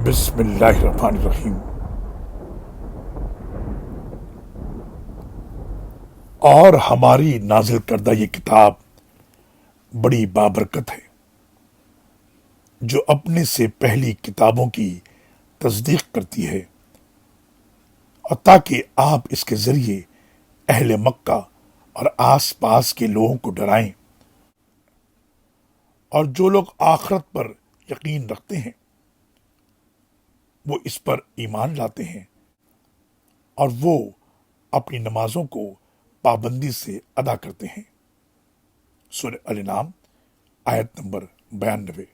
بسم اللہ الرحمن الرحیم۔ اور ہماری نازل کردہ یہ کتاب بڑی بابرکت ہے جو اپنے سے پہلی کتابوں کی تصدیق کرتی ہے، اور تاکہ آپ اس کے ذریعے اہل مکہ اور آس پاس کے لوگوں کو ڈرائیں، اور جو لوگ آخرت پر یقین رکھتے ہیں وہ اس پر ایمان لاتے ہیں اور وہ اپنی نمازوں کو پابندی سے ادا کرتے ہیں۔ سورہ الانعام آیت نمبر 92۔